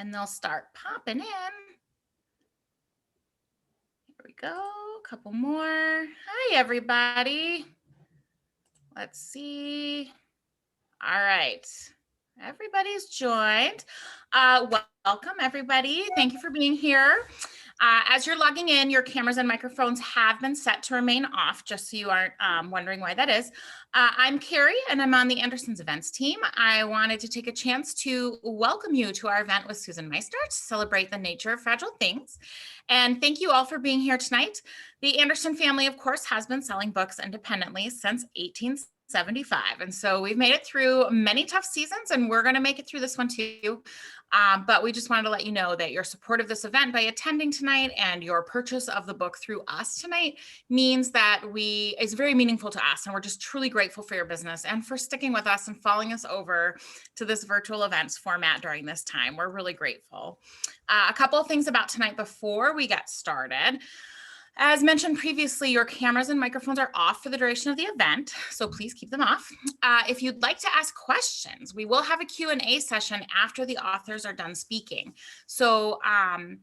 and they'll start popping in. Here we go, a couple more. Hi, everybody. Let's see. All right, everybody's joined. Welcome, everybody. Thank you for being here. As you're logging in, your cameras and microphones have been set to remain off, just so you aren't wondering why that is. I'm Kerri, and I'm on the Anderson's events team. I wanted to take a chance to welcome you to our event with Susan Meissner to celebrate the nature of fragile things. And thank you all for being here tonight. The Anderson family, of course, has been selling books independently since 1875. And so we've made it through many tough seasons, and we're going to make it through this one too. But we just wanted to let you know that your support of this event by attending tonight and your purchase of the book through us tonight means that it's very meaningful to us. And we're just truly grateful for your business and for sticking with us and following us over to this virtual events format during this time. We're really grateful. A couple of things about tonight before we get started. As mentioned previously, your cameras and microphones are off for the duration of the event, so please keep them off. If you'd like to ask questions, we will have a Q&A session after the authors are done speaking. So I'm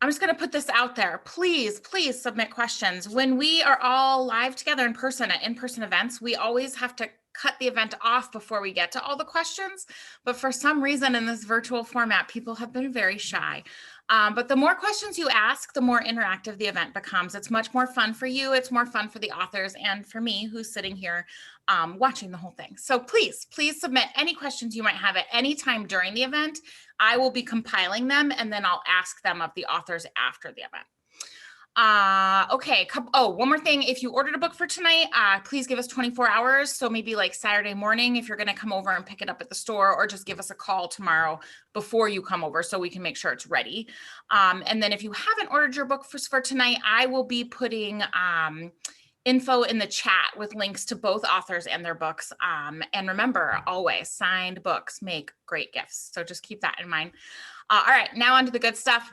just going to put this out there. Please submit questions. When we are all live together in person at in-person events, we always have to cut the event off before we get to all the questions. But for some reason in this virtual format, people have been very shy. But the more questions you ask, the more interactive the event becomes. It's much more fun for you. It's more fun for the authors and for me who's sitting here watching the whole thing. So please submit any questions you might have at any time during the event. I will be compiling them and then I'll ask them of the authors after the event. Okay. One more thing. If you ordered a book for tonight, please give us 24 hours. So maybe like Saturday morning, if you're going to come over and pick it up at the store, or just give us a call tomorrow before you come over so we can make sure it's ready. And then if you haven't ordered your book for tonight, I will be putting, info in the chat with links to both authors and their books. And remember, always, signed books make great gifts. So just keep that in mind. All right, now on to the good stuff.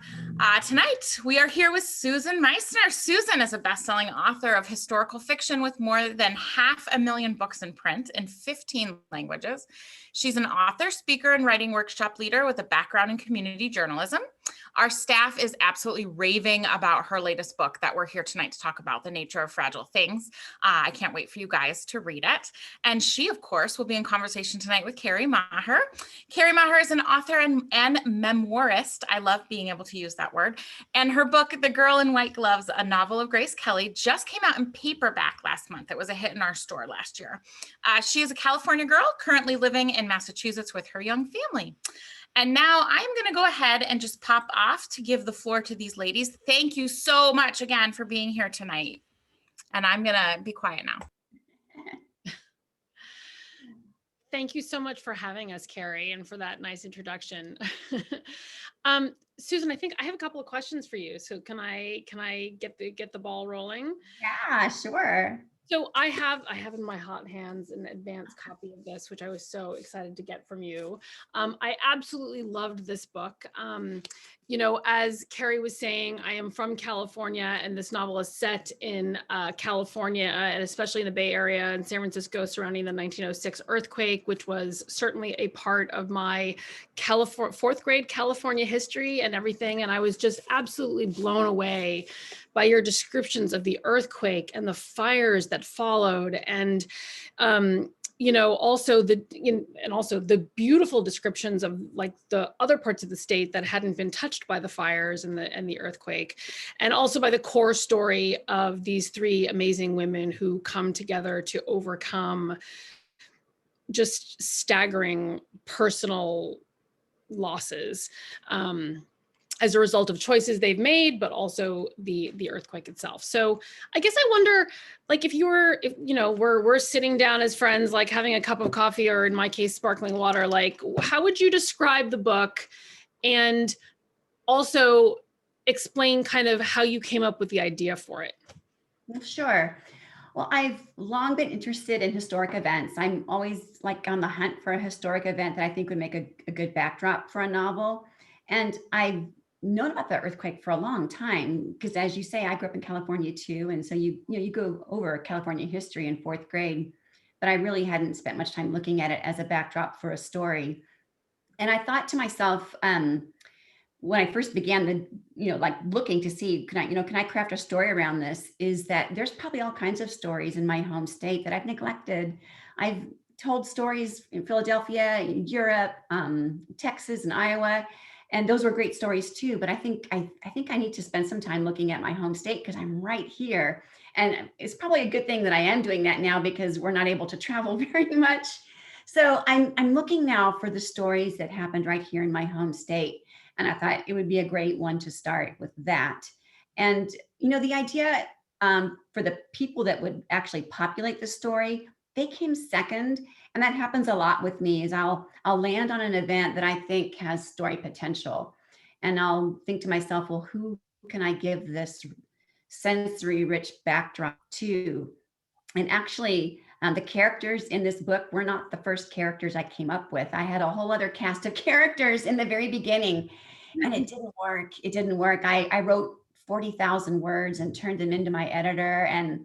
Tonight, we are here with Susan Meissner. Susan is a best-selling author of historical fiction with more than 500,000 books in print in 15 languages. She's an author, speaker, and writing workshop leader with a background in community journalism. Our staff is absolutely raving about her latest book that we're here tonight to talk about, The Nature of Fragile Things. I can't wait for you guys to read it. And she, of course, will be in conversation tonight with Kerri Maher. Kerri Maher is an author and memoirist. I love being able to use that word. And her book, The Girl in White Gloves, a novel of Grace Kelly, just came out in paperback last month. It was a hit in our store last year. She is a California girl currently living in Massachusetts with her young family. And now I'm going to go ahead and just pop off to give the floor to these ladies. Thank you so much again for being here tonight. And I'm going to be quiet now. Thank you so much for having us, Kerri, and for that nice introduction. Susan, I think I have a couple of questions for you. So can I get the ball rolling? Yeah, sure. So I have in my hot hands an advanced copy of this, which I was so excited to get from you. I absolutely loved this book. You know, as Kerri was saying, I am from California, and this novel is set in California, and especially in the Bay Area and San Francisco surrounding the 1906 earthquake, which was certainly a part of my fourth grade California history and everything. And I was just absolutely blown away by your descriptions of the earthquake and the fires that followed, and you know, also the beautiful descriptions of like the other parts of the state that hadn't been touched by the fires and the earthquake, and also by the core story of these three amazing women who come together to overcome just staggering personal losses as a result of choices they've made, but also the earthquake itself. So I guess I wonder, like, if you know, we're sitting down as friends, like having a cup of coffee, or in my case, sparkling water, like, how would you describe the book, and also explain kind of how you came up with the idea for it? Sure. Well, I've long been interested in historic events. I'm always like on the hunt for a historic event that I think would make a good backdrop for a novel. And I've known about the earthquake for a long time, because as you say, I grew up in California too. And so you go over California history in fourth grade, but I really hadn't spent much time looking at it as a backdrop for a story. And I thought to myself, when I first began like looking to see, can I craft a story around this, is that there's probably all kinds of stories in my home state that I've neglected. I've told stories in Philadelphia, in Europe, Texas, and Iowa, and those were great stories too. But I think I need to spend some time looking at my home state because I'm right here, and it's probably a good thing that I am doing that now because we're not able to travel very much. So I'm looking now for the stories that happened right here in my home state. And I thought it would be a great one to start with that. And, the idea for the people that would actually populate the story, they came second. And that happens a lot with me is I'll land on an event that I think has story potential. And I'll think to myself, well, who can I give this sensory rich backdrop to? And actually, the characters in this book were not the first characters I came up with. I had a whole other cast of characters in the very beginning, and it didn't work. It didn't work. I wrote 40,000 words and turned them into my editor, and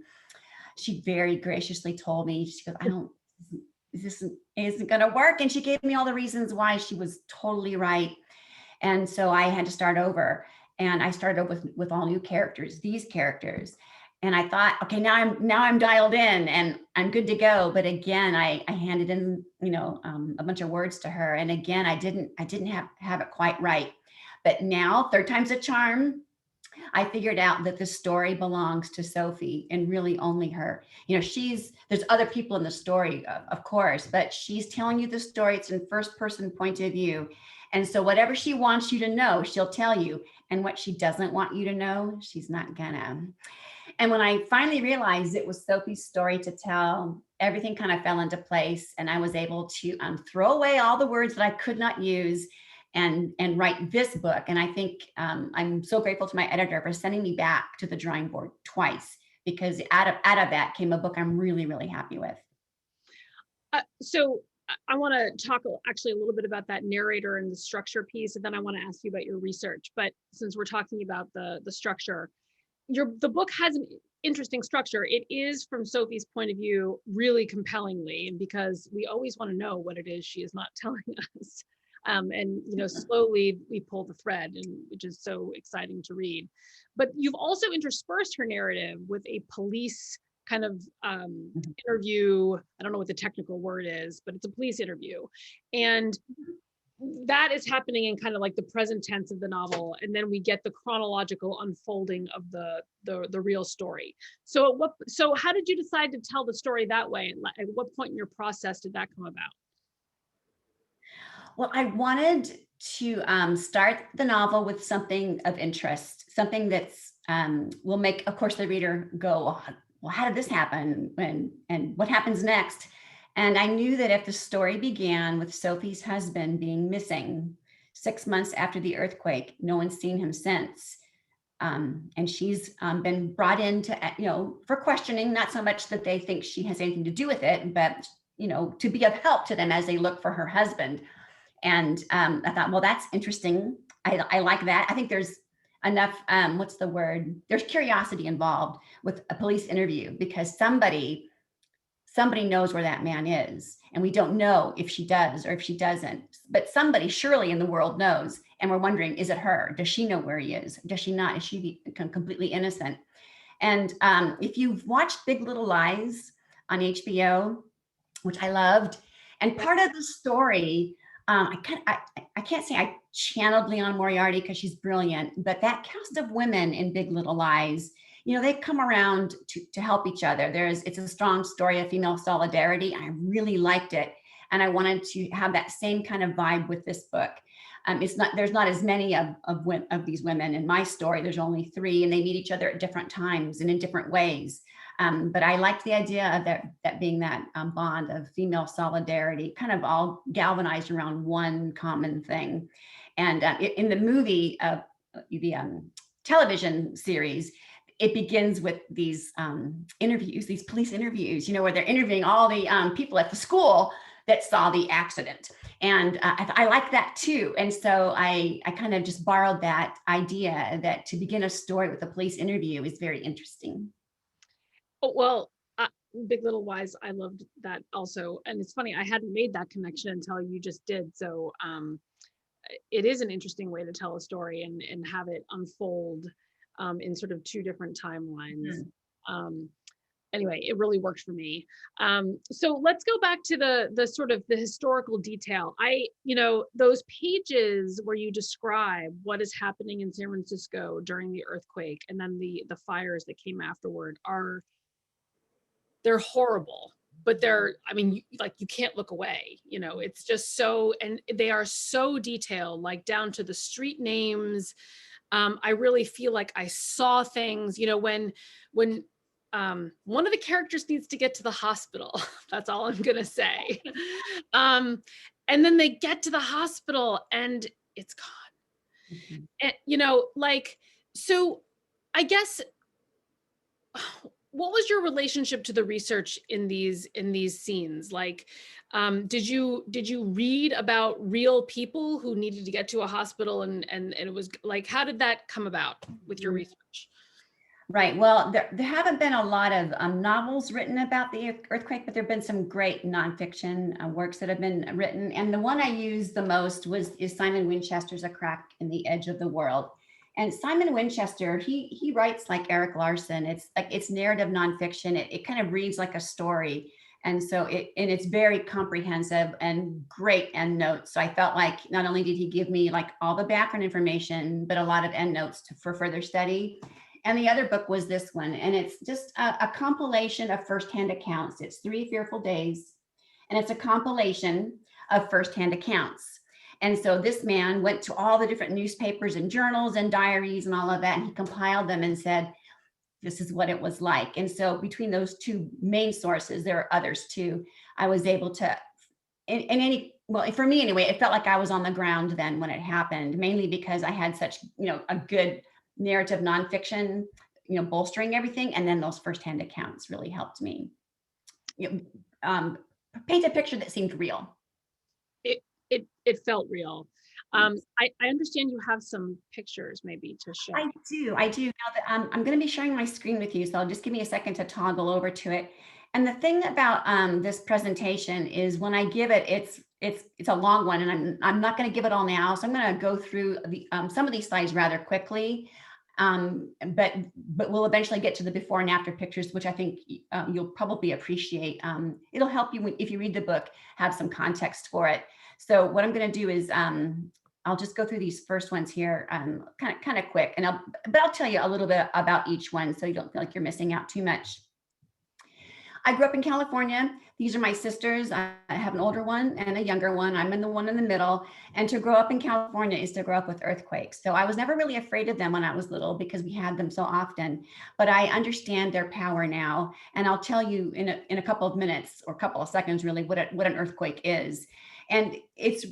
she very graciously told me, she goes, this isn't going to work. And she gave me all the reasons why. She was totally right. And so I had to start over. And I started over with all new characters, these characters. And I thought, okay, now I'm dialed in and I'm good to go. But again, I handed in, a bunch of words to her. And again, I didn't have it quite right. But now, third time's a charm. I figured out that the story belongs to Sophie and really only her. There's other people in the story, of course, but she's telling you the story. It's in first person point of view. And so whatever she wants you to know, she'll tell you. And what she doesn't want you to know, she's not gonna. And when I finally realized it was Sophie's story to tell, everything kind of fell into place. And I was able to throw away all the words that I could not use and write this book. And I think I'm so grateful to my editor for sending me back to the drawing board twice, because out of that came a book I'm really, really happy with. So I want to talk actually a little bit about that narrator and the structure piece, and then I want to ask you about your research. But since we're talking about the structure, the book has an interesting structure. It is, from Sophie's point of view, really compellingly, and because we always want to know what it is she is not telling us. And slowly we pull the thread, and which is so exciting to read. But you've also interspersed her narrative with a police kind of interview. I don't know what the technical word is, but it's a police interview, and that is happening in kind of like the present tense of the novel, and then we get the chronological unfolding of the real story. So how did you decide to tell the story that way, and at what point in your process did that come about? Well, I wanted to start the novel with something of interest, something that's will make, of course, the reader go, well, how did this happen? And what happens next? And I knew that if the story began with Sophie's husband being missing 6 months after the earthquake, no one's seen him since. And she's been brought in to, for questioning, not so much that they think she has anything to do with it, but, to be of help to them as they look for her husband. And I thought, well, that's interesting. I like that. I think there's enough, what's the word? There's curiosity involved with a police interview, because somebody knows where that man is. And we don't know if she does or if she doesn't, but somebody surely in the world knows. And we're wondering, is it her? Does she know where he is? Does she not? Is she completely innocent? And if you've watched Big Little Lies on HBO, which I loved, and part of the story, I can't say I channeled Leon Moriarty because she's brilliant, but that cast of women in Big Little Lies, they come around to help each other. It's a strong story of female solidarity. I really liked it. And I wanted to have that same kind of vibe with this book. There's not as many of these women in my story. There's only 3, and they meet each other at different times and in different ways. But I liked the idea of that being that bond of female solidarity, kind of all galvanized around one common thing. And in the movie, the television series, it begins with these interviews, these police interviews, where they're interviewing all the people at the school that saw the accident. And I like that too. And so I kind of just borrowed that idea that to begin a story with a police interview is very interesting. Oh, well, Big Little Lies, I loved that also. And it's funny, I hadn't made that connection until you just did. So it is an interesting way to tell a story and have it unfold in sort of two different timelines. Anyway, it really worked for me. So let's go back to the sort of the historical detail. Those pages where you describe what is happening in San Francisco during the earthquake and then the fires that came afterward they're horrible, but you can't look away. It's just so, and they are so detailed, like down to the street names. I really feel like I saw things, when one of the characters needs to get to the hospital. That's all I'm gonna say. And then they get to the hospital and it's gone. And so I guess, what was your relationship to the research in these scenes? Like, did you read about real people who needed to get to a hospital, and it was like, how did that come about with your research? Right. Well, there haven't been a lot of novels written about the earthquake, but there have been some great nonfiction works that have been written. And the one I used the most is Simon Winchester's A Crack in the Edge of the World. And Simon Winchester, he writes like Eric Larson. It's narrative nonfiction. It kind of reads like a story. And so it's very comprehensive and great endnotes. So I felt like not only did he give me like all the background information, but a lot of endnotes for further study. And the other book was this one, and it's just a compilation of firsthand accounts. It's 3 Fearful Days, and it's a compilation of firsthand accounts. And so this man went to all the different newspapers and journals and diaries and all of that, and he compiled them and said, this is what it was like. And so between those two main sources, there are others too, I was able to, for me anyway, it felt like I was on the ground then when it happened, mainly because I had such, a good narrative nonfiction, bolstering everything. And then those firsthand accounts really helped me paint a picture that seemed real. It felt real. I understand you have some pictures maybe to show. I do. Now that I'm going to be sharing my screen with you, so I'll just give me a second to toggle over to it. And the thing about this presentation is when I give it, it's a long one, and I'm not going to give it all now. So I'm going to go through some of these slides rather quickly, but we'll eventually get to the before and after pictures, which I think you'll probably appreciate. It'll help you if you read the book, have some context for it. So what I'm going to do is I'll just go through these first ones here, kind of quick, but I'll tell you a little bit about each one so you don't feel like you're missing out too much. I grew up in California. These are my sisters. I have an older one and a younger one. I'm the one in the middle. And to grow up in California is to grow up with earthquakes. So I was never really afraid of them when I was little because we had them so often. But I understand their power now. And I'll tell you in a couple of minutes or a couple of seconds really what an earthquake is. And it's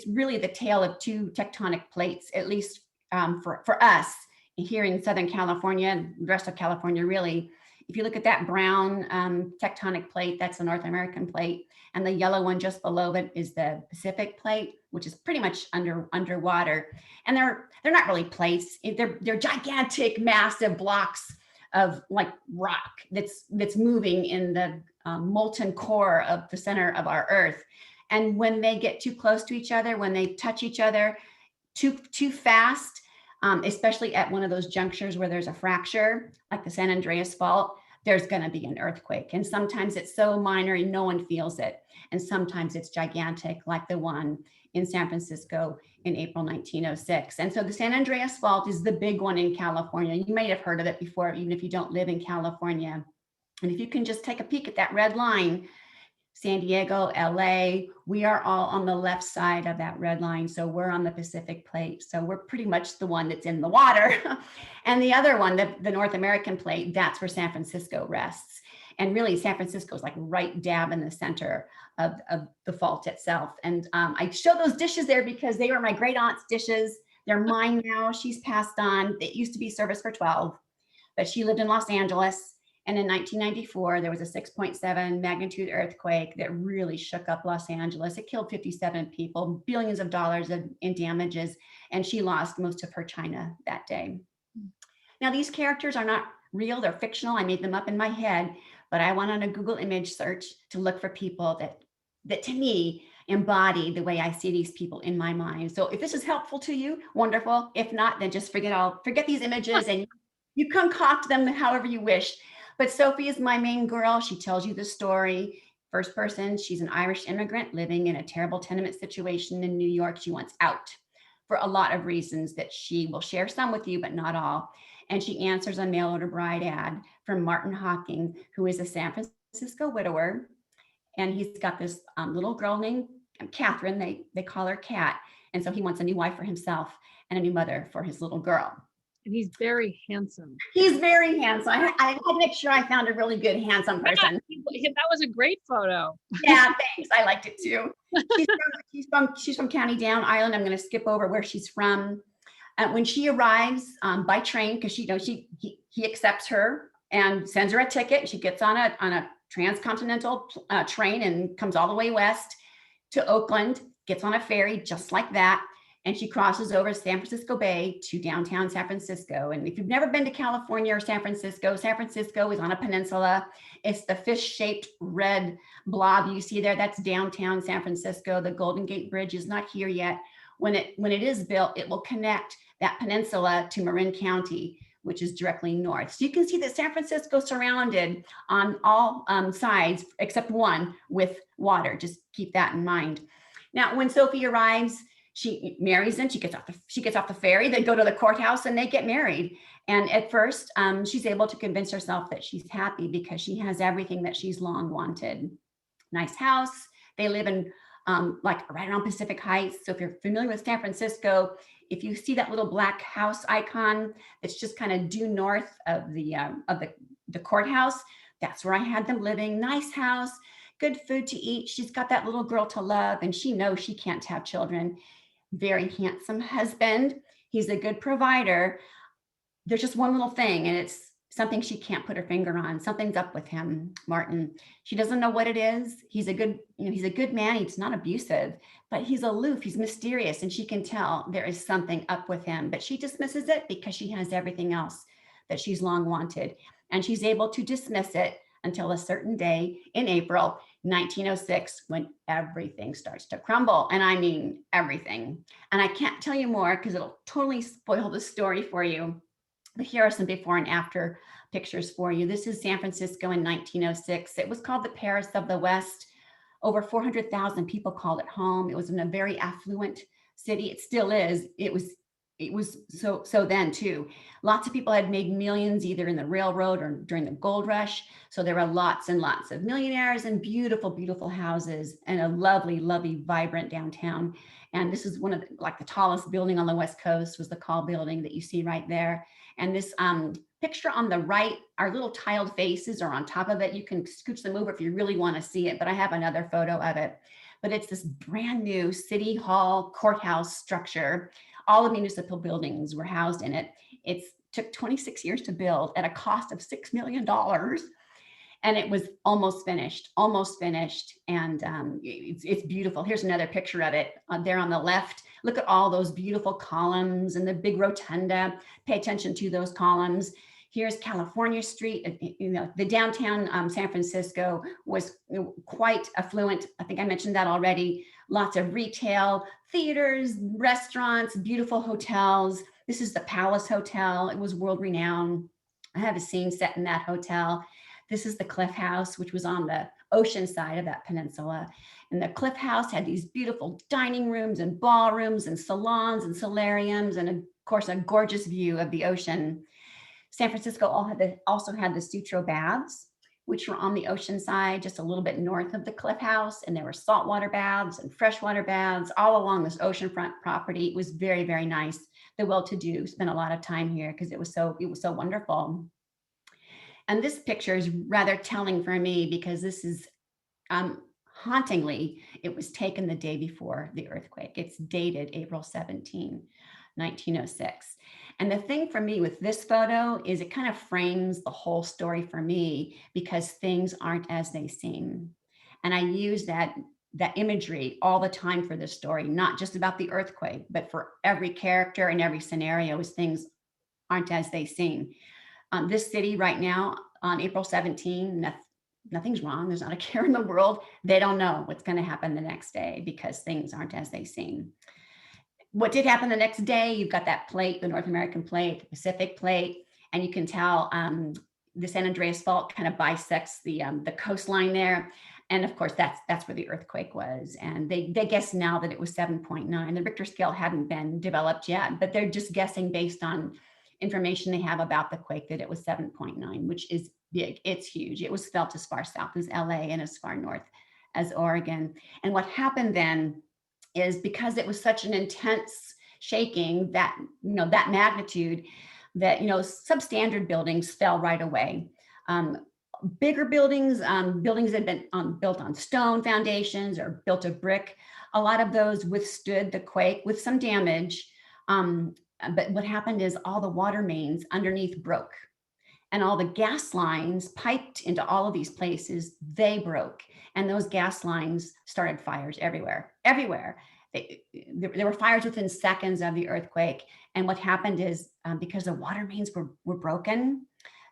really the tale of two tectonic plates, at least for us here in Southern California and the rest of California, really. If you look at that brown tectonic plate, that's the North American plate. And the yellow one just below it is the Pacific plate, which is pretty much underwater. And they're not really plates. They're gigantic, massive blocks of like rock that's moving in the molten core of the center of our Earth. And when they get too close to each other, when they touch each other too fast, especially at one of those junctures where there's a fracture, like the San Andreas Fault, there's going to be an earthquake. And sometimes it's so minor and no one feels it. And sometimes it's gigantic, like the one in San Francisco in April 1906. And so the San Andreas Fault is the big one in California. You might have heard of it before, even if you don't live in California. And if you can just take a peek at that red line, San Diego, LA, we are all on the left side of that red line. So we're on the Pacific plate. So we're pretty much the one that's in the water. And the other one, the North American plate, that's where San Francisco rests. And really San Francisco is like right dab in the center of the fault itself. And I show those dishes there because they were my great aunt's dishes. They're mine now. She's passed on. It used to be Service for 12, but she lived in Los Angeles. And in 1994, there was a 6.7 magnitude earthquake that really shook up Los Angeles. It killed 57 people, billions of dollars in damages, and she lost most of her china that day. Now, these characters are not real, they're fictional. I made them up in my head, but I went on a Google image search to look for people that to me, embody the way I see these people in my mind. So if this is helpful to you, wonderful. If not, then just forget these images and you concoct them however you wish. But Sophie is my main girl. She tells you the story. First person, she's an Irish immigrant living in a terrible tenement situation in New York. She wants out for a lot of reasons that she will share some with you, but not all. And she answers a mail order bride ad from Martin Hawking, who is a San Francisco widower. And he's got this little girl named Catherine. They call her Cat. And so he wants a new wife for himself and a new mother for his little girl. And he's very handsome. He's very handsome. I had to make sure I found a really good handsome person. Yeah, that was a great photo. Yeah, thanks. I liked it too. She's from County Down, Ireland. I'm going to skip over where she's from. When she arrives by train, because he accepts her and sends her a ticket. She gets on a transcontinental train and comes all the way west to Oakland, gets on a ferry just like that. And she crosses over San Francisco Bay to downtown San Francisco. And if you've never been to California or San Francisco is on a peninsula. It's the fish-shaped red blob you see there. That's downtown San Francisco. The Golden Gate Bridge is not here yet. When it is built, it will connect that peninsula to Marin County, which is directly north. So you can see that San Francisco surrounded on all sides except one with water. Just keep that in mind. Now, when Sophie arrives, she marries him. She gets off the ferry. They go to the courthouse and they get married. And at first, she's able to convince herself that she's happy because she has everything that she's long wanted. Nice house. They live in like right around Pacific Heights. So if you're familiar with San Francisco, if you see that little black house icon that's just kind of due north of the courthouse, that's where I had them living. Nice house, good food to eat. She's got that little girl to love, and she knows she can't have children. Very handsome husband. He's a good provider. There's just one little thing, and it's something she can't put her finger on. Something's up with him, Martin. She doesn't know what it is. He's a good man. He's not abusive, but he's aloof. He's mysterious, and she can tell there is something up with him, but she dismisses it because she has everything else that she's long wanted. And she's able to dismiss it until a certain day in April 1906, when everything starts to crumble. And I mean everything. And I can't tell you more because it'll totally spoil the story for you. But here are some before and after pictures for you. This is San Francisco in 1906. It was called the Paris of the West. Over 400,000 people called it home. It was in a very affluent city. It still is. It was so then too. Lots of people had made millions either in the railroad or during the gold rush. So there were lots and lots of millionaires and beautiful, beautiful houses and a lovely, lovely, vibrant downtown. And this is one of the tallest building on the West Coast was the Call building that you see right there. And this picture on the right, our little tiled faces are on top of it. You can scooch them over if you really want to see it, but I have another photo of it. But it's this brand new city hall courthouse structure. All the municipal buildings were housed in it. It took 26 years to build at a cost of $6 million. And it was almost finished. And it's beautiful. Here's another picture of it there on the left. Look at all those beautiful columns and the big rotunda. Pay attention to those columns. Here's California Street. The downtown San Francisco was quite affluent. I think I mentioned that already. Lots of retail, theaters, restaurants, beautiful hotels. This is the Palace Hotel. It was world renowned. I have a scene set in that hotel. This is the Cliff House, which was on the ocean side of that peninsula. And the Cliff House had these beautiful dining rooms and ballrooms and salons and solariums, and of course, a gorgeous view of the ocean. San Francisco also had the Sutro baths, which were on the ocean side, just a little bit north of the Cliff House. And there were saltwater baths and freshwater baths all along this oceanfront property. It was very, very nice. The well-to-do spent a lot of time here because it was so wonderful. And this picture is rather telling for me because this is hauntingly, it was taken the day before the earthquake. It's dated April 17, 1906. And the thing for me with this photo is it kind of frames the whole story for me because things aren't as they seem. And I use that imagery all the time for this story, not just about the earthquake, but for every character and every scenario as things aren't as they seem. This city right now on April 17, nothing's wrong. There's not a care in the world. They don't know what's going to happen the next day because things aren't as they seem. What did happen the next day? You've got that plate, the North American plate, the Pacific plate, and you can tell the San Andreas Fault kind of bisects the coastline there. And of course, that's where the earthquake was. And they guess now that it was 7.9. The Richter scale hadn't been developed yet, but they're just guessing based on information they have about the quake that it was 7.9, which is big. It's huge. It was felt as far south as LA and as far north as Oregon. And what happened then is because it was such an intense shaking, that, that magnitude, that, substandard buildings fell right away. Bigger buildings, buildings that had been built on stone foundations or built of brick, a lot of those withstood the quake with some damage. But what happened is all the water mains underneath broke, and all the gas lines piped into all of these places, they broke. And those gas lines started fires everywhere. There were fires within seconds of the earthquake. And what happened is because the water mains were broken,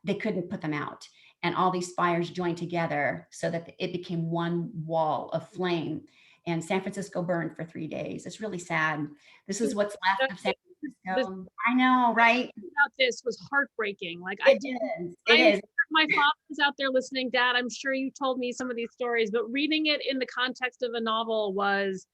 they couldn't put them out. And all these fires joined together so that it became one wall of flame. And San Francisco burned for 3 days. It's really sad. This is what's left of San Francisco. I know, right? About this was heartbreaking. Like it is. My father is out there listening. Dad, I'm sure you told me some of these stories, but reading it in the context of a novel was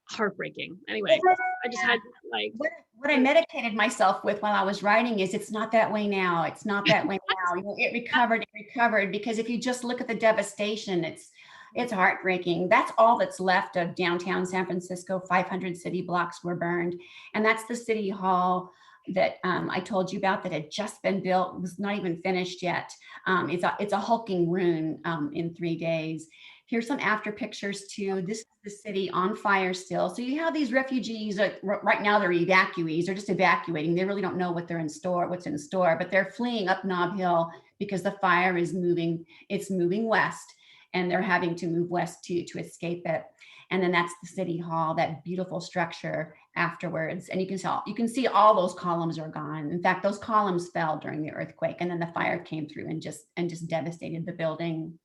heartbreaking. Anyway, I just had like what I medicated myself with while I was writing is it's not that way now. It's not that way now. It recovered, because if you just look at the devastation, it's heartbreaking. That's all that's left of downtown San Francisco. 500 city blocks were burned. And that's the city hall that I told you about that had just been built, was not even finished yet. It's a hulking ruin in 3 days. Here's some after pictures too. This is the city on fire still. So you have these refugees, right now they're evacuees, they're just evacuating. They really don't know what's in store, but they're fleeing up Nob Hill because the fire is moving, it's moving west, and they're having to move west to escape it. And then that's the city hall, that beautiful structure afterwards. And you can see all those columns are gone. In fact, those columns fell during the earthquake, and then the fire came through and just devastated the building.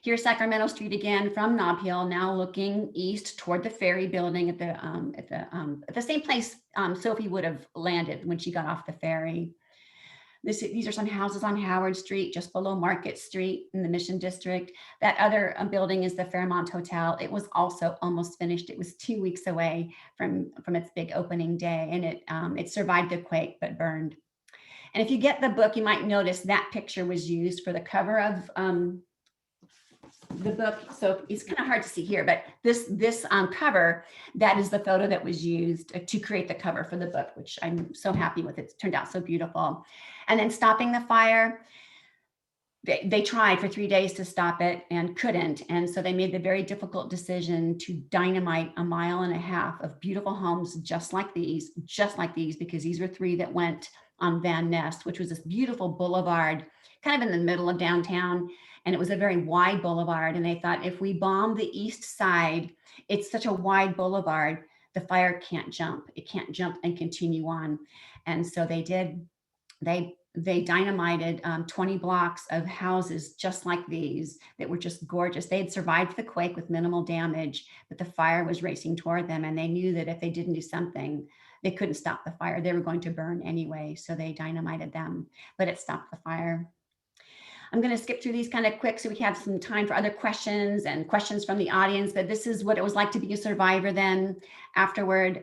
Here's Sacramento Street again from Nob Hill, now looking east toward the ferry building at the same place Sophie would have landed when she got off the ferry. These are some houses on Howard Street, just below Market Street in the Mission District. That other building is the Fairmont Hotel. It was also almost finished. It was 2 weeks away from its big opening day, and it survived the quake but burned. And if you get the book, you might notice that picture was used for the cover of the book. So it's kind of hard to see here, but this cover, that is the photo that was used to create the cover for the book, which I'm so happy with. It turned out so beautiful. And then stopping the fire, they tried for 3 days to stop it and couldn't. And so they made the very difficult decision to dynamite 1.5 miles of beautiful homes just like these, because these were 3 that went on Van Ness, which was this beautiful boulevard kind of in the middle of downtown. And it was a very wide boulevard. And they thought, if we bomb the east side, it's such a wide boulevard, the fire can't jump. It can't jump and continue on. And so they did. They dynamited 20 blocks of houses just like these that were just gorgeous. They had survived the quake with minimal damage, but the fire was racing toward them. And they knew that if they didn't do something, they couldn't stop the fire. They were going to burn anyway. So they dynamited them, but it stopped the fire. I'm going to skip through these kind of quick so we have some time for other questions and questions from the audience. But this is what it was like to be a survivor then. Afterward,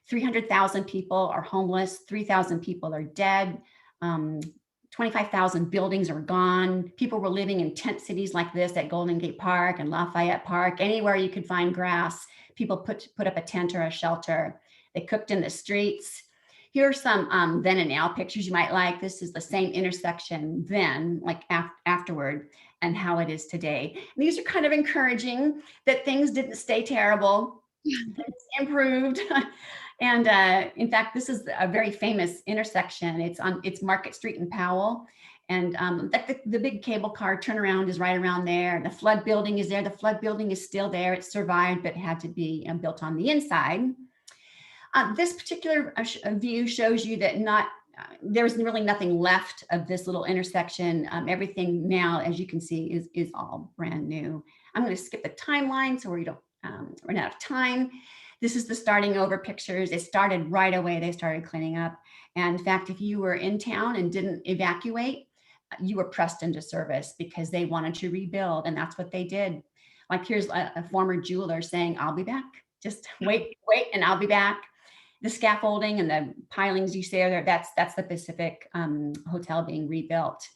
300,000 people are homeless, 3,000 people are dead, 25,000 buildings are gone. People were living in tent cities like this at Golden Gate Park and Lafayette Park. Anywhere you could find grass, people put up a tent or a shelter. They cooked in the streets. Here are some then and now pictures you might like. This is the same intersection then, like afterward, and how it is today. And these are kind of encouraging that things didn't stay terrible, things improved. And in fact, this is a very famous intersection. It's Market Street in Powell. And the big cable car turnaround is right around there. The flood building is there. The flood building is still there. It survived, but had to be built on the inside. This particular view shows you that not there's really nothing left of this little intersection. Everything now, as you can see, is all brand new. I'm going to skip the timeline so we don't run out of time. This is the starting over pictures. It started right away. They started cleaning up. And in fact, if you were in town and didn't evacuate, you were pressed into service because they wanted to rebuild. And that's what they did. Like here's a former jeweler saying, I'll be back. Just wait, and I'll be back. The scaffolding and the pilings you see there, that's the Pacific Hotel being rebuilt.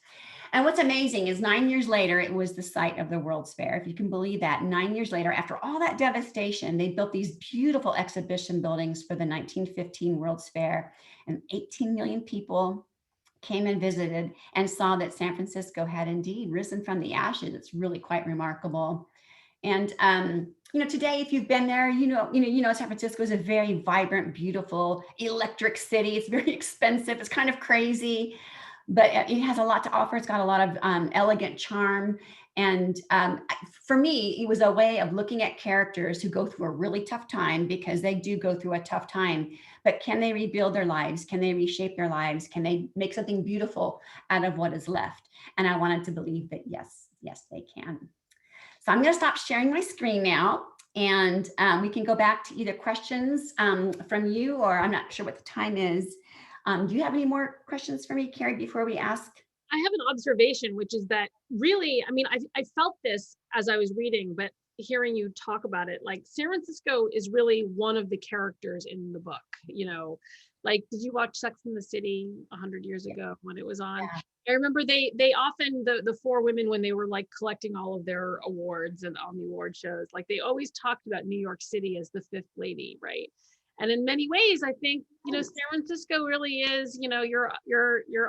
And what's amazing is 9 years later, it was the site of the World's Fair. If you can believe that, 9 years later, after all that devastation, they built these beautiful exhibition buildings for the 1915 World's Fair, and 18 million people came and visited and saw that San Francisco had indeed risen from the ashes. It's really quite remarkable. And today, if you've been there, San Francisco is a very vibrant, beautiful, electric city. It's very expensive. It's kind of crazy, but it has a lot to offer. It's got a lot of elegant charm. And for me, it was a way of looking at characters who go through a really tough time, because they do go through a tough time, but can they rebuild their lives? Can they reshape their lives? Can they make something beautiful out of what is left? And I wanted to believe that, yes, they can. So I'm going to stop sharing my screen now, and we can go back to either questions from you, or I'm not sure what the time is. Do you have any more questions for me, Kerri, before we ask? I have an observation, which is that really, I mean, I felt this as I was reading, but hearing you talk about it, like San Francisco is really one of the characters in the book. Like, did you watch Sex and the City 100 years ago when it was on? Yeah. I remember they often, the four women, when they were like collecting all of their awards and on the award shows, like they always talked about New York City as the fifth lady, right? And in many ways, I think, San Francisco really is, your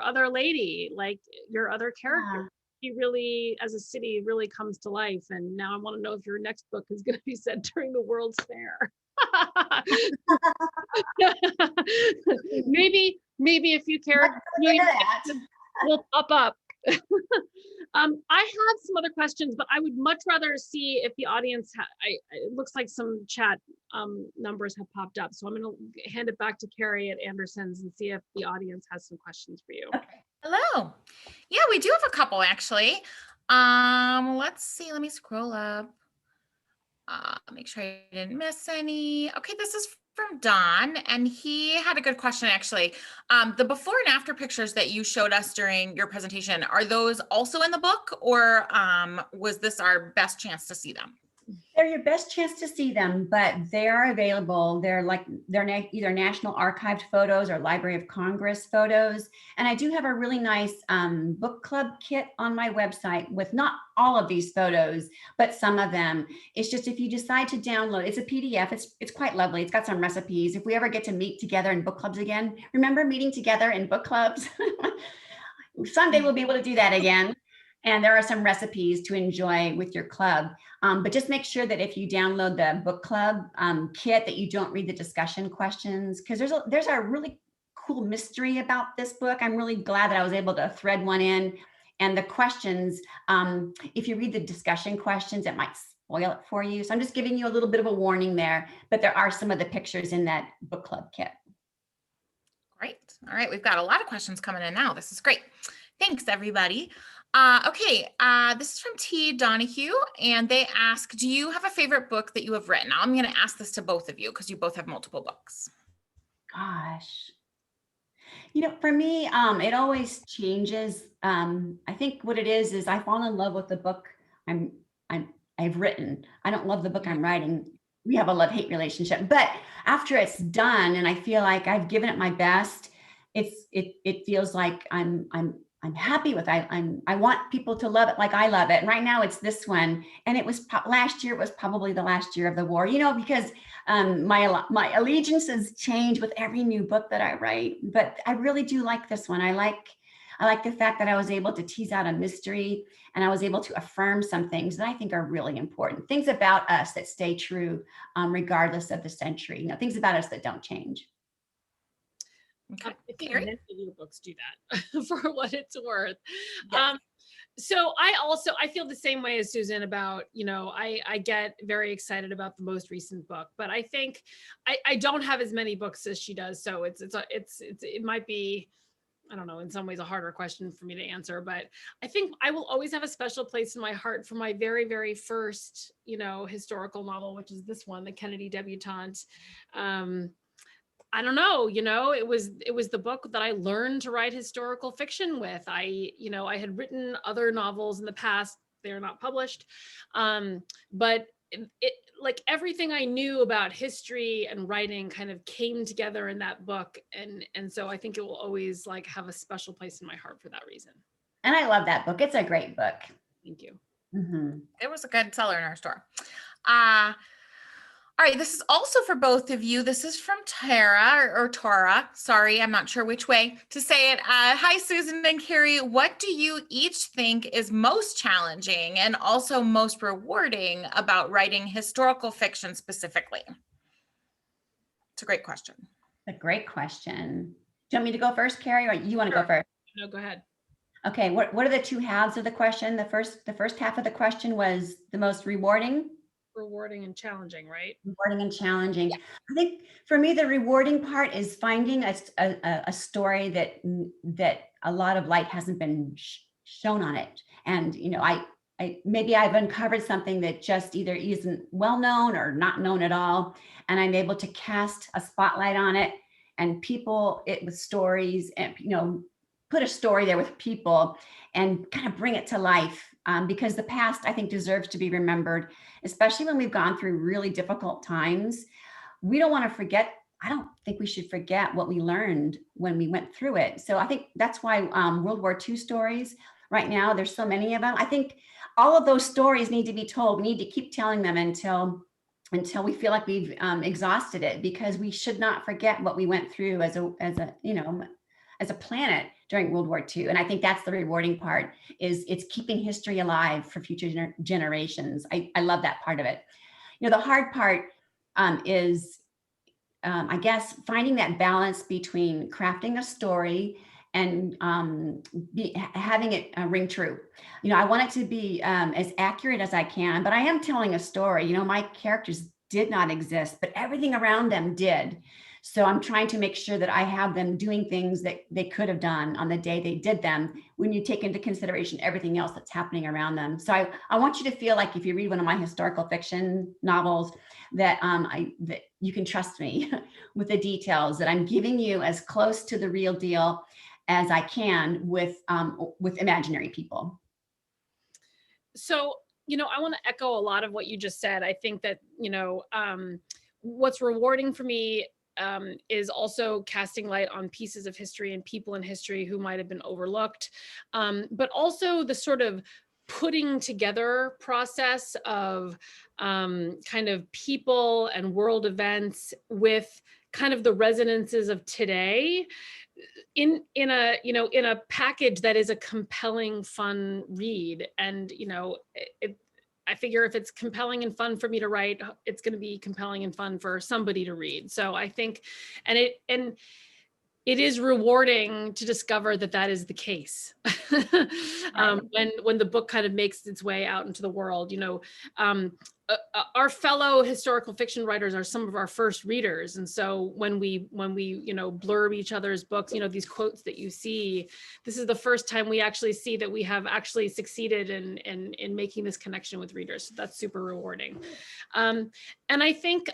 other lady, like your other character. Yeah. He really, as a city, really comes to life. And now I want to know if your next book is going to be set during the World's Fair. maybe a few characters will pop up. I have some other questions, but I would much rather see if the audience, it looks like some chat numbers have popped up. So I'm going to hand it back to Kerri at Anderson's and see if the audience has some questions for you. Okay. Hello. Yeah, we do have a couple actually. Let's see, let me scroll up. Make sure I didn't miss any. Okay, this is from Don, and he had a good question actually. The before and after pictures that you showed us during your presentation, are those also in the book, or was this our best chance to see them? They're your best chance to see them, but they are available. They're either National Archived photos or Library of Congress photos. And I do have a really nice book club kit on my website with not all of these photos, but some of them. It's just, if you decide to download, it's a PDF. It's quite lovely. It's got some recipes. If we ever get to meet together in book clubs again, remember meeting together in book clubs? Someday we'll be able to do that again. And there are some recipes to enjoy with your club. But just make sure that if you download the book club kit, that you don't read the discussion questions, because there's a really cool mystery about this book. I'm really glad that I was able to thread one in. And the questions, if you read the discussion questions, it might spoil it for you. So I'm just giving you a little bit of a warning there, but there are some of the pictures in that book club kit. Great. All right, we've got a lot of questions coming in now. This is great. Thanks, everybody. Okay, this is from T. Donahue, and they ask, do you have a favorite book that you have written? I'm going to ask this to both of you because you both have multiple books. Gosh. For me, it always changes. I think what it is I fall in love with the book I've written. I don't love the book I'm writing. We have a love-hate relationship, but after it's done and I feel like I've given it my best, it feels like I'm happy with it. I want people to love it like I love it. And right now it's this one. And it was last year, it was probably the last year of the war, because my allegiances change with every new book that I write. But I really do like this one. I like the fact that I was able to tease out a mystery, and I was able to affirm some things that I think are really important. Things about us that stay true regardless of the century. Things about us that don't change. Okay. I think many of your books do that for what it's worth. Yes. So I feel the same way as Susan about, I get very excited about the most recent book, but I think I don't have as many books as she does. So it might be I don't know, in some ways a harder question for me to answer, but I think I will always have a special place in my heart for my very, very first, historical novel, which is this one, The Kennedy Debutante. I don't know, it was the book that I learned to write historical fiction with. I had written other novels in the past. They're not published. But it like everything I knew about history and writing kind of came together in that book. And so I think it will always like have a special place in my heart for that reason. And I love that book. It's a great book. Thank you. Mm-hmm. It was a good seller in our store. All right, this is also for both of you. This is from Tara or Tora. Sorry, I'm not sure which way to say it. Hi, Susan and Kerri. What do you each think is most challenging and also most rewarding about writing historical fiction specifically? It's a great question. A great question. Do you want me to go first, Kerri, or you want to Sure. go first? No, go ahead. Okay, what are the two halves of the question? The first half of the question was the most rewarding. Rewarding and challenging, right? Rewarding and challenging. Yeah. I think for me, the rewarding part is finding a story that a lot of light hasn't been shown on it. And, I maybe I've uncovered something that just either isn't well known or not known at all. And I'm able to cast a spotlight on it and people it with stories and, put a story there with people and kind of bring it to life. Because the past, I think, deserves to be remembered, especially when we've gone through really difficult times. We don't want to forget. I don't think we should forget what we learned when we went through it. So I think that's why World War II stories right now, there's so many of them. I think all of those stories need to be told. We need to keep telling them until we feel like we've exhausted it, because we should not forget what we went through as a planet during World War II. And I think that's the rewarding part, is it's keeping history alive for future generations. I love that part of it. The hard part is, I guess, finding that balance between crafting a story and having it ring true. I want it to be as accurate as I can, but I am telling a story. My characters did not exist, but everything around them did. So I'm trying to make sure that I have them doing things that they could have done on the day they did them, when you take into consideration everything else that's happening around them. So I want you to feel like if you read one of my historical fiction novels, that that you can trust me with the details, that I'm giving you as close to the real deal as I can with imaginary people. So, I want to echo a lot of what you just said. I think that, what's rewarding for me is also casting light on pieces of history and people in history who might have been overlooked, but also the sort of putting together process of kind of people and world events with kind of the resonances of today in a package that is a compelling, fun read. And I figure if it's compelling and fun for me to write, it's going to be compelling and fun for somebody to read. So I think, and it is rewarding to discover that is the case. When the book kind of makes its way out into the world. Our fellow historical fiction writers are some of our first readers, and so when we blurb each other's books, these quotes that you see, this is the first time we actually see that we have actually succeeded in making this connection with readers. So that's super rewarding. And I think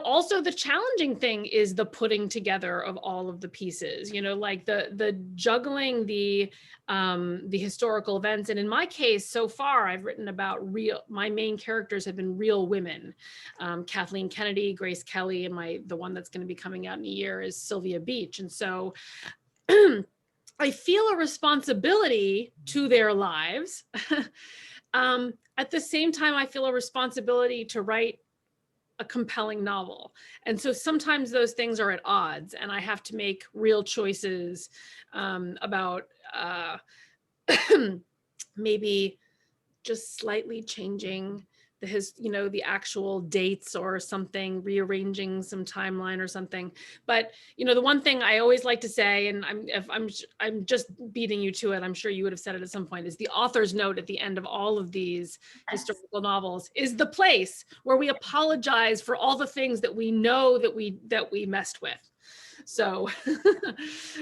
also the challenging thing is the putting together of all of the pieces, like the juggling the historical events. And in my case, so far, I've written about my main characters have been real women, Kathleen Kennedy, Grace Kelly, and the one that's going to be coming out in a year is Sylvia Beach. And so I feel a responsibility to their lives. At the same time, I feel a responsibility to write a compelling novel. And so sometimes those things are at odds, and I have to make real choices about maybe just slightly changing the actual dates or something, rearranging some timeline or something. But the one thing I always like to say, and I'm just beating you to it, I'm sure you would have said it at some point, is the author's note at the end of all of these historical novels is the place where we apologize for all the things that we know that we messed with. So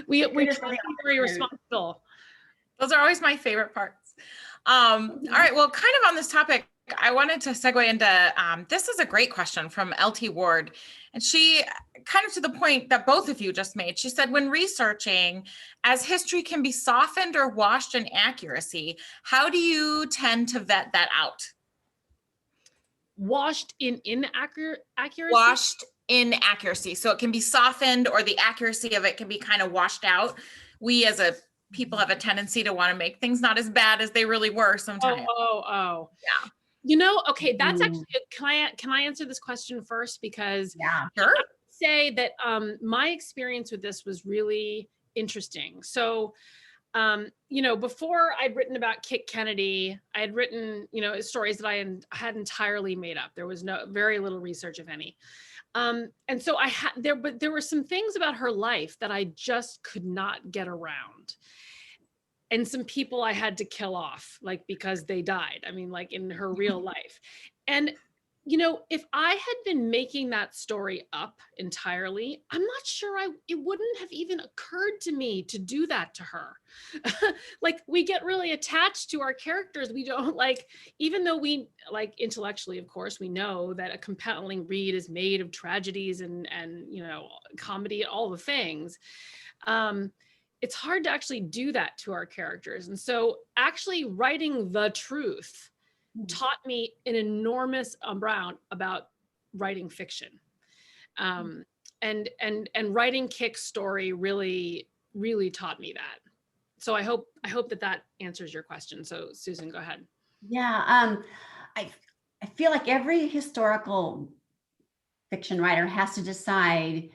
we try to be very responsible. Those are always my favorite parts. All right, well, kind of on this topic, I wanted to segue into, this is a great question from LT Ward. And she kind of to the point that both of you just made. She said, when researching, as history can be softened or washed in accuracy, how do you tend to vet that out? Washed in inaccuracy? Washed in accuracy. So it can be softened, or the accuracy of it can be kind of washed out. We as a people have a tendency to want to make things not as bad as they really were sometimes. Oh. Yeah. Okay, that's actually, can I answer this question first? Because sure. I would say that my experience with this was really interesting. So, before I'd written about Kit Kennedy, I had written, stories that I had entirely made up. There was very little research, if any. And so but there were some things about her life that I just could not get around. And some people I had to kill off, because they died. I mean, in her real life. And, if I had been making that story up entirely, I'm not sure it wouldn't have even occurred to me to do that to her. We get really attached to our characters. We don't even though we intellectually, of course, we know that a compelling read is made of tragedies and comedy, all the things. It's hard to actually do that to our characters. And so actually writing the truth taught me an enormous amount about writing fiction. And writing Kit's story really, really taught me that. So I hope that answers your question. So Susan, go ahead. Yeah, I feel like every historical fiction writer has to decide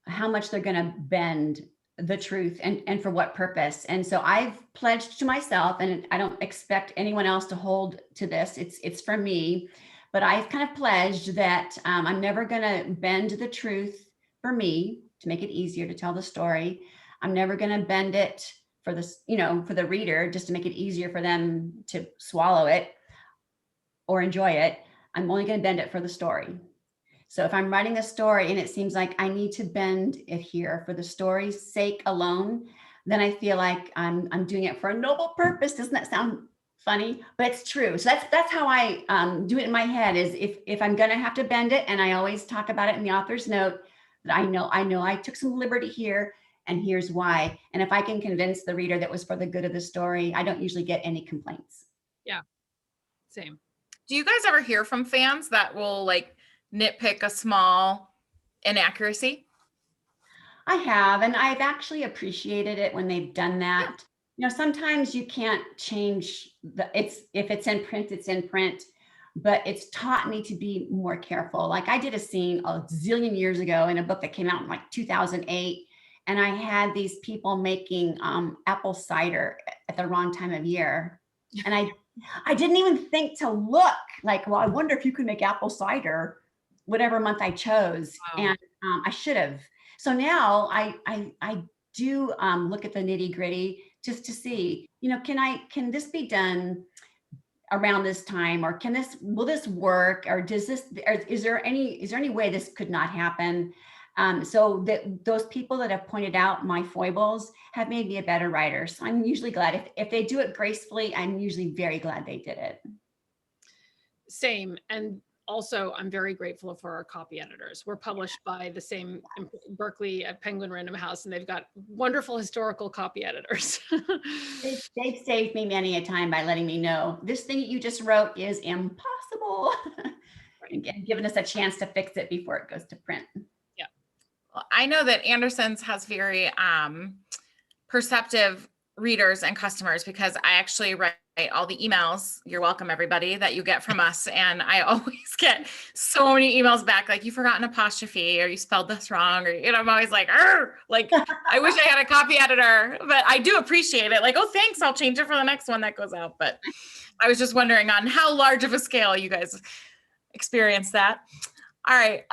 how much they're going to bend the truth and for what purpose. And so I've pledged to myself, and I don't expect anyone else to hold to this. It's for me, but I've kind of pledged that I'm never going to bend the truth for me to make it easier to tell the story. I'm never going to bend it for this, for the reader, just to make it easier for them to swallow it or enjoy it. I'm only going to bend it for the story. So if I'm writing a story and it seems like I need to bend it here for the story's sake alone, then I feel like I'm doing it for a noble purpose. Doesn't that sound funny? But it's true. So that's how I do it in my head, is if I'm going to have to bend it, and I always talk about it in the author's note, that I know I took some liberty here, and here's why. And if I can convince the reader that was for the good of the story, I don't usually get any complaints. Yeah, same. Do you guys ever hear from fans that will nitpick a small inaccuracy? I have, and I've actually appreciated it when they've done that. Yeah. Sometimes you can't change if it's in print, it's in print, but it's taught me to be more careful. I did a scene a zillion years ago in a book that came out in 2008, and I had these people making apple cider at the wrong time of year. And I didn't even think to look well, I wonder if you could make apple cider whatever month I chose. Wow. And I should have. So now I do look at the nitty gritty just to see, can this be done around this time, or will this work, or is there any way this could not happen? So that those people that have pointed out my foibles have made me a better writer. So I'm usually glad if they do it gracefully, I'm usually very glad they did it. Same. And also, I'm very grateful for our copy editors. We're published by the same Berkeley at Penguin Random House, and they've got wonderful historical copy editors. They've saved me many a time by letting me know this thing that you just wrote is impossible, right. And giving us a chance to fix it before it goes to print. Yeah. Well, I know that Anderson's has very perceptive readers and customers, because I actually write all the emails. You're welcome, everybody, that you get from us. And I always get so many emails back, like you forgot an apostrophe or you spelled this wrong, or, I'm always like, like, I wish I had a copy editor, but I do appreciate it. Like, oh, thanks. I'll change it for the next one that goes out. But I was just wondering on how large of a scale you guys experience that. All right.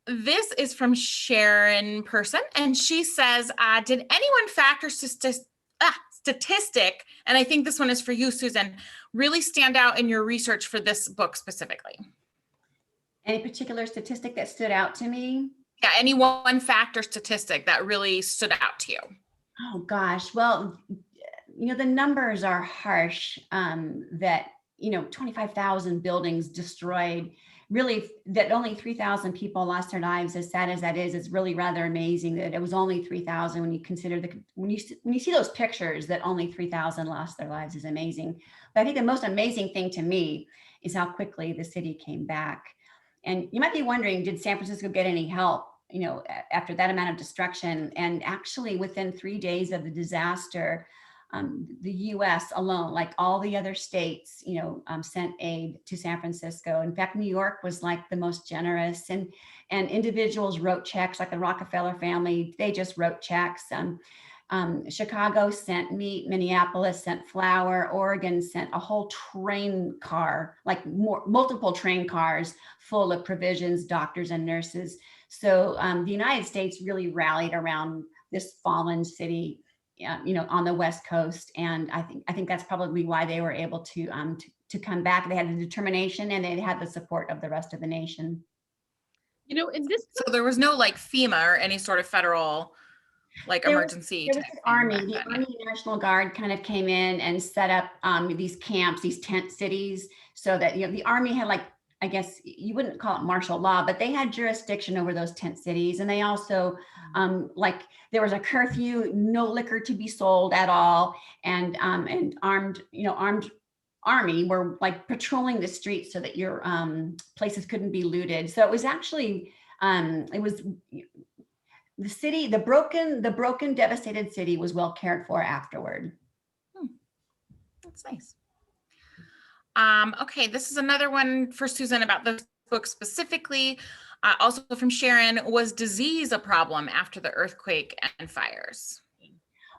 This is from Sharon Person, and she says, did anyone factor statistic, and I think this one is for you, Susan, really stand out in your research for this book specifically? Any particular statistic that stood out to me? Yeah, any one factor statistic that really stood out to you? Oh gosh, well, the numbers are harsh, that 25,000 buildings destroyed. Really, that only 3,000 people lost their lives, as sad as that is really rather amazing that it was only 3,000 when you consider when you see those pictures that only 3,000 lost their lives is amazing. But I think the most amazing thing to me is how quickly the city came back. And you might be wondering, did San Francisco get any help, after that amount of destruction? And actually within 3 days of the disaster, the U.S. alone, like all the other states, sent aid to San Francisco. In fact, New York was like the most generous, and individuals wrote checks, like the Rockefeller family. They just wrote checks. Chicago sent meat, Minneapolis sent flour, Oregon sent a whole train car, like multiple train cars full of provisions, doctors and nurses. So the United States really rallied around this fallen city, on the West Coast. And I think that's probably why they were able to come back. They had the determination and they had the support of the rest of the nation. In this, so there was no like FEMA or any sort of federal emergency. There was the Army. The Army National Guard kind of came in and set up these camps, these tent cities, so that the Army had, like, I guess you wouldn't call it martial law, but they had jurisdiction over those tent cities. And they also, there was a curfew, no liquor to be sold at all. And armed army were like patrolling the streets so that your places couldn't be looted. So it was actually, it was the city, the broken, devastated city was well cared for afterward. That's nice. Okay, this is another one for Susan about the book specifically. Also from Sharon, was disease a problem after the earthquake and fires?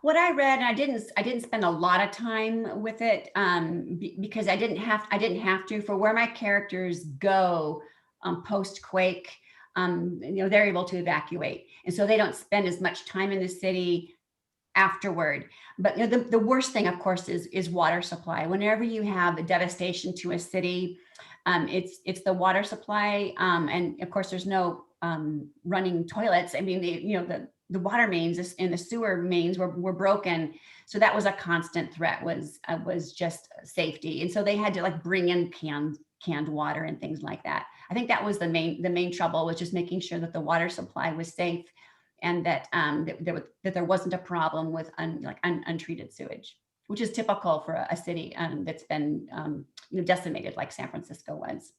What I read, and I didn't spend a lot of time with it because I didn't have to. For where my characters go post-quake, they're able to evacuate, and so they don't spend as much time in the city afterward. But the worst thing, of course, is water supply. Whenever you have a devastation to a city, it's the water supply, and of course there's no running toilets. I mean, the water mains and the sewer mains were broken, so that was a constant threat. Was just safety, and so they had to bring in canned water and things like that. I think that was the main trouble, was just making sure that the water supply was safe, and that there wasn't a problem with untreated sewage, which is typical for a city that's been decimated like San Francisco was.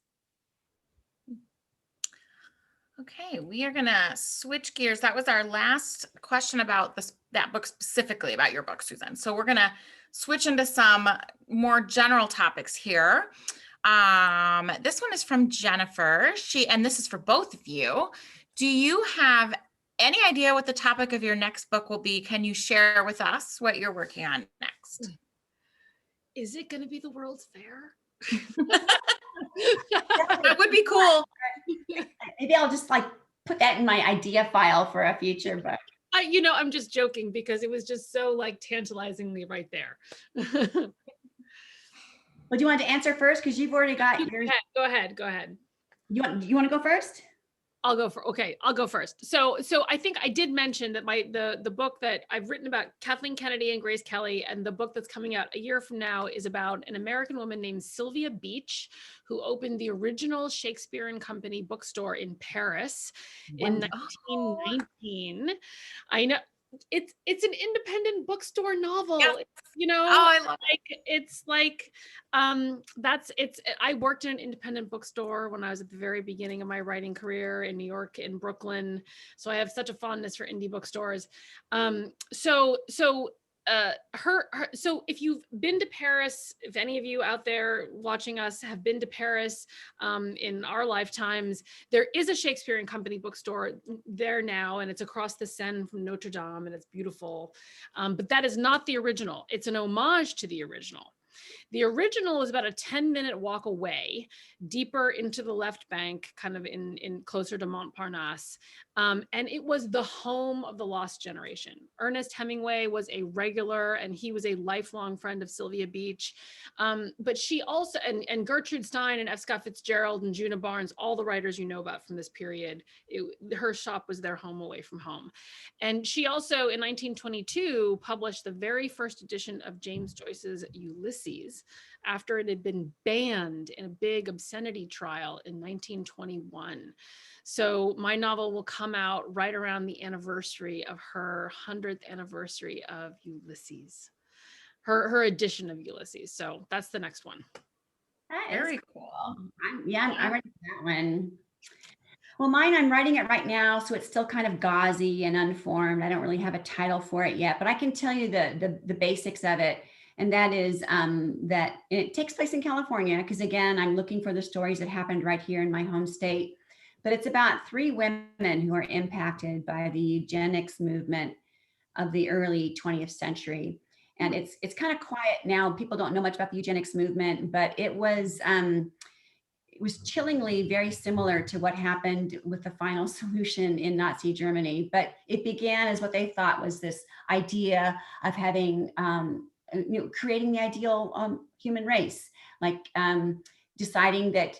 Okay, we are gonna switch gears. That was our last question about that book specifically, about your book, Susan. So we're gonna switch into some more general topics here. This one is from Jennifer. And this is for both of you. Do you have any idea what the topic of your next book will be? Can you share with us what you're working on next? Is it going to be the World's Fair? That would be cool. Maybe I'll just put that in my idea file for a future book. I'm just joking because it was just so tantalizingly right there. Well, do you want to answer first? Because you've already got yours. Go ahead. You want to go first? I'll go first. So I think I did mention that the book that I've written about Kathleen Kennedy and Grace Kelly, and the book that's coming out a year from now, is about an American woman named Sylvia Beach, who opened the original Shakespeare and Company bookstore in Paris in 1919. I know. It's an independent bookstore novel. Yeah. I love it. I worked in an independent bookstore when I was at the very beginning of my writing career in New York, in Brooklyn. So I have such a fondness for indie bookstores. So so if you've been to Paris, if any of you out there watching us have been to Paris in our lifetimes, there is a Shakespeare and Company bookstore there now, and it's across the Seine from Notre Dame, and it's beautiful. But that is not the original. It's an homage to the original. The original is about a 10-minute walk away, deeper into the left bank, kind of in closer to Montparnasse. And it was the home of the Lost Generation. Ernest Hemingway was a regular, and he was a lifelong friend of Sylvia Beach. But she also, and Gertrude Stein and F. Scott Fitzgerald and Juna Barnes, all the writers you know about from this period, her shop was their home away from home. And she also, in 1922, published the very first edition of James Joyce's Ulysses, after it had been banned in a big obscenity trial in 1921. So my novel will come out right around the anniversary of her 100th anniversary of Ulysses, her edition of Ulysses. So that's the next one. That Very is cool. I'm ready for that one. Well, mine, I'm writing it right now, so it's still kind of gauzy and unformed. I don't really have a title for it yet, but I can tell you the basics of it. And that is that it takes place in California, because again, I'm looking for the stories that happened right here in my home state. But it's about 3 women who are impacted by the eugenics movement of the early 20th century. And it's kind of quiet now. People don't know much about the eugenics movement, but it was chillingly very similar to what happened with the final solution in Nazi Germany. But it began as what they thought was this idea of having creating the ideal human race, like deciding that,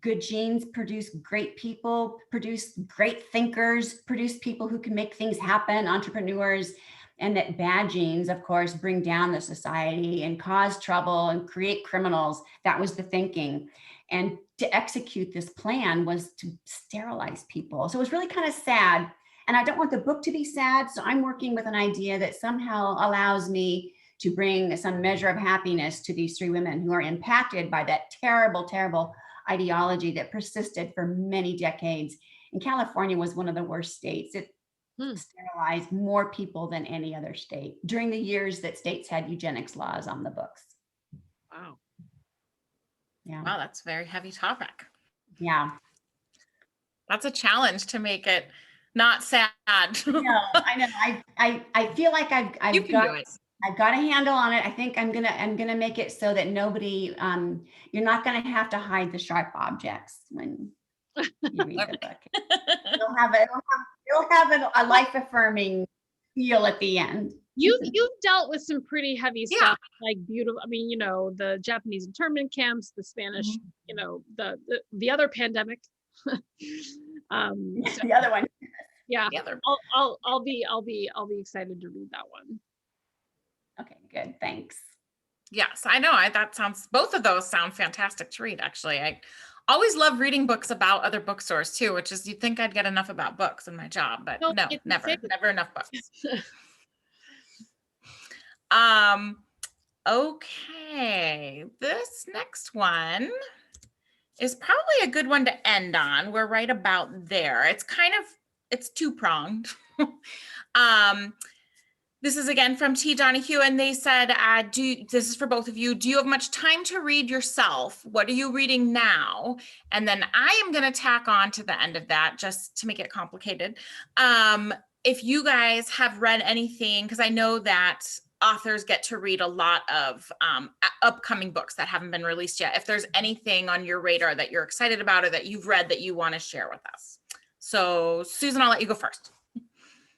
good genes produce great people, produce great thinkers, produce people who can make things happen, entrepreneurs, and that bad genes, of course, bring down the society and cause trouble and create criminals. That was the thinking. And to execute this plan was to sterilize people. So it was really kind of sad. And I don't want the book to be sad. So I'm working with an idea that somehow allows me to bring some measure of happiness to these 3 women who are impacted by that terrible, terrible ideology that persisted for many decades. And California was one of the worst states. It sterilized more people than any other state during the years that states had eugenics laws on the books. Wow. Yeah. Wow, that's a very heavy topic. Yeah. That's a challenge to make it not sad. No, I know. I feel like I've got a handle on it. I think I'm gonna make it so that nobody, you're not gonna have to hide the sharp objects when you read the book. It'll have a life-affirming feel at the end. You've dealt with some pretty heavy stuff, like beautiful. I mean, the Japanese internment camps, the Spanish, the other pandemic. The other one. Yeah, I'll be excited to read that one. Okay, good. Thanks. Yes, I know. Both of those sound fantastic to read, actually. I always love reading books about other bookstores too, which is, you'd think I'd get enough about books in my job, but no, never enough books. Okay, this next one is probably a good one to end on. We're right about there. It's 2-pronged. This is again from T. Donahue, and they said, this is for both of you. Do you have much time to read yourself? What are you reading now? And then I am going to tack on to the end of that, just to make it complicated. If you guys have read anything, because I know that authors get to read a lot of upcoming books that haven't been released yet. If there's anything on your radar that you're excited about or that you've read that you want to share with us. So Susan, I'll let you go first.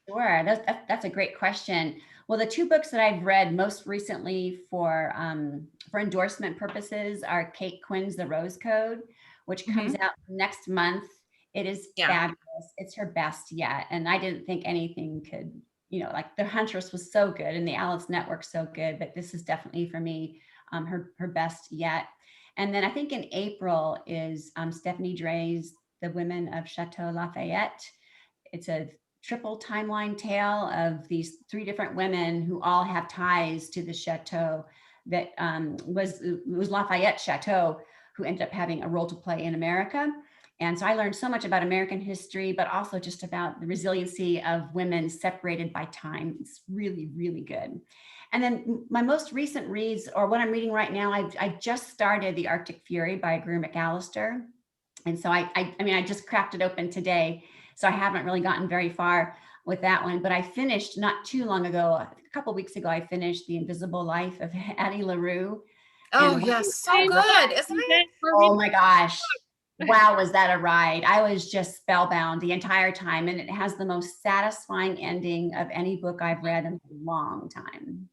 Sure, that's a great question. Well, the 2 books that I've read most recently for endorsement purposes are Kate Quinn's The Rose Code, which comes out next month. It is fabulous. It's her best yet. And I didn't think anything could, like The Huntress was so good and The Alice Network so good, but this is definitely for me her best yet. And then I think in April is Stephanie Drey's The Women of Chateau Lafayette. It's a triple timeline tale of these 3 different women who all have ties to the chateau that was Lafayette Chateau, who ended up having a role to play in America. And so I learned so much about American history, but also just about the resiliency of women separated by time. It's really, really good. And then my most recent reads, or what I'm reading right now, I just started The Arctic Fury by Greer McAllister. And so I mean, I just cracked it open today, so I haven't really gotten very far with that one, but I finished not too long ago, a couple weeks ago, I finished The Invisible Life of Addie LaRue. Oh, And yes, so good, isn't it? oh my gosh. Wow, was that a ride? I was just spellbound the entire time, and it has the most satisfying ending of any book I've read in a long time.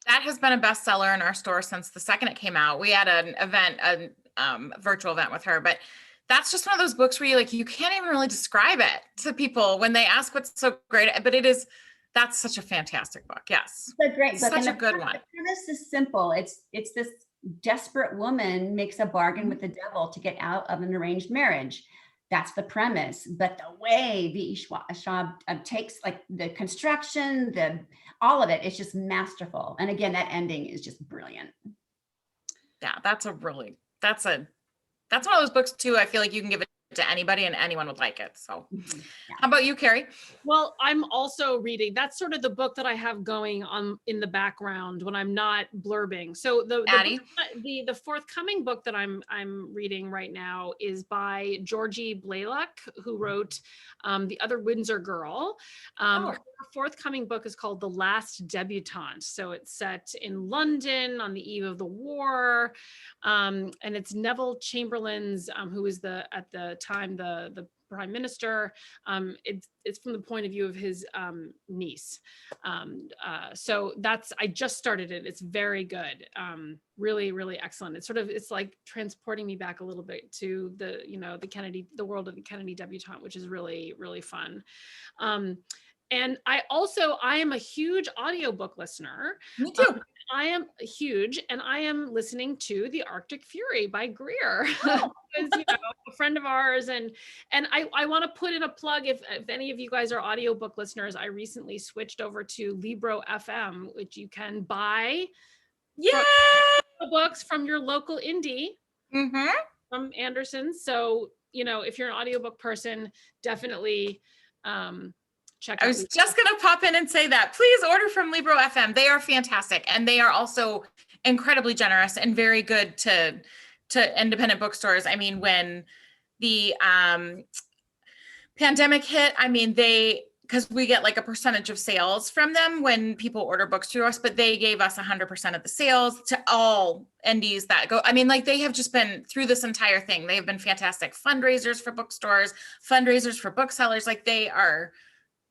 That has been a bestseller in our store since the second it came out. We had an event, a virtual event with her, but that's just one of those books where you can't even really describe it to people when they ask what's so great, but that's such a fantastic book. Yes. It's a great book. Such a good one. The premise is simple. It's this desperate woman makes a bargain with the devil to get out of an arranged marriage. That's the premise. But the way V.E. Schwab takes like the construction, all of it, it's just masterful. And again, that ending is just brilliant. Yeah, that's one of those books too. I feel like you can give it to anybody and anyone would like it. So How about you, Kerri? Well, I'm also reading. That's sort of the book that I have going on in the background when I'm not blurbing. So Addie? the forthcoming book that I'm reading right now is by Georgie Blaylock, who wrote The Other Windsor Girl. Her forthcoming book is called The Last Debutant. So it's set in London on the eve of the war. And it's Neville Chamberlain's, who is at the time the prime minister. It's from the point of view of his niece. So I just started it. It's very good. Really, really excellent. It's like transporting me back a little bit to the world of the Kennedy debutante, which is really, really fun. And I am a huge audiobook listener. Me too. I am huge, and I am listening to The Arctic Fury by Greer. Oh. Because, a friend of ours, and I want to put in a plug if any of you guys are audiobook listeners. I recently switched over to Libro FM, which you can buy books from your local indie from Anderson's. So, if you're an audiobook person, definitely check out. I was just going to pop in and say that. Please order from Libro FM. They are fantastic. And they are also incredibly generous and very good to independent bookstores. I mean, when the pandemic hit, because we get like a percentage of sales from them when people order books through us, but they gave us 100% of the sales to all indies that go. They have just been through this entire thing. They have been fantastic fundraisers for bookstores, fundraisers for booksellers. They are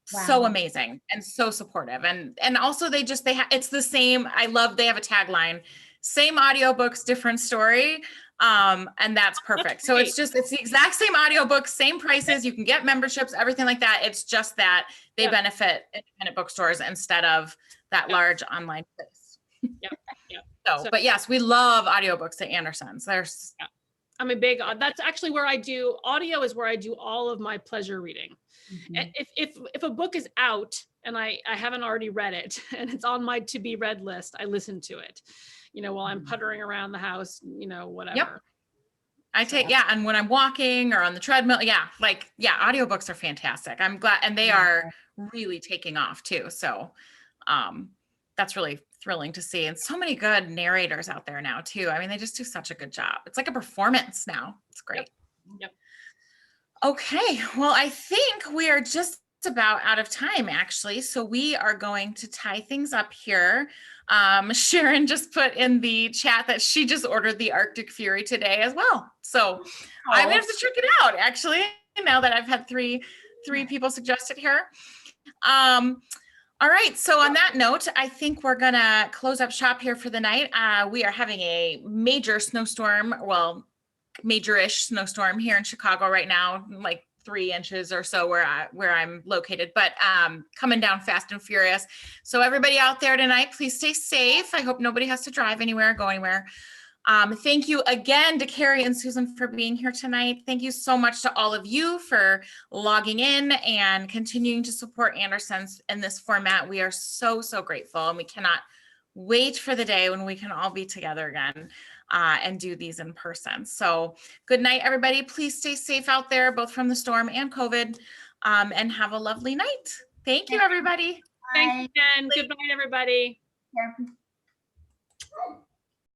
so amazing and so supportive. And also it's the same. They have a tagline, same audiobooks, different story. And that's perfect. So it's the exact same audiobook, same prices. You can get memberships, everything like that. It's just that they benefit independent bookstores instead of that large online place. But yes, we love audiobooks at Anderson's. I'm a big, that's actually where audio is where I do all of my pleasure reading. And if a book is out and I haven't already read it and it's on my to be read list, I listen to it, while I'm puttering around the house, whatever. Yep. And when I'm walking or on the treadmill, audiobooks are fantastic. I'm glad, and they are really taking off too. So that's really thrilling to see. And so many good narrators out there now too. They just do such a good job. It's like a performance now. It's great. Yep. Okay. Well, I think we are just about out of time actually. So we are going to tie things up here. Sharon just put in the chat that she just ordered The Arctic Fury today as well. So I'm gonna have to check it out actually, now that I've had three people suggest it here. All right, so on that note, I think we're gonna close up shop here for the night. We are having a major snowstorm, major-ish snowstorm here in Chicago right now, like 3 inches or so where I'm located, but coming down fast and furious. So everybody out there tonight, please stay safe. I hope nobody has to drive anywhere, go anywhere. Thank you again to Kerri and Susan for being here tonight. Thank you so much to all of you for logging in and continuing to support Anderson's in this format. We are so, so grateful, and we cannot wait for the day when we can all be together again. and do these in person. So good night, everybody. Please stay safe out there, both from the storm and COVID, and have a lovely night. Thank you, everybody. Thanks, Jen. Good night, everybody. Yeah.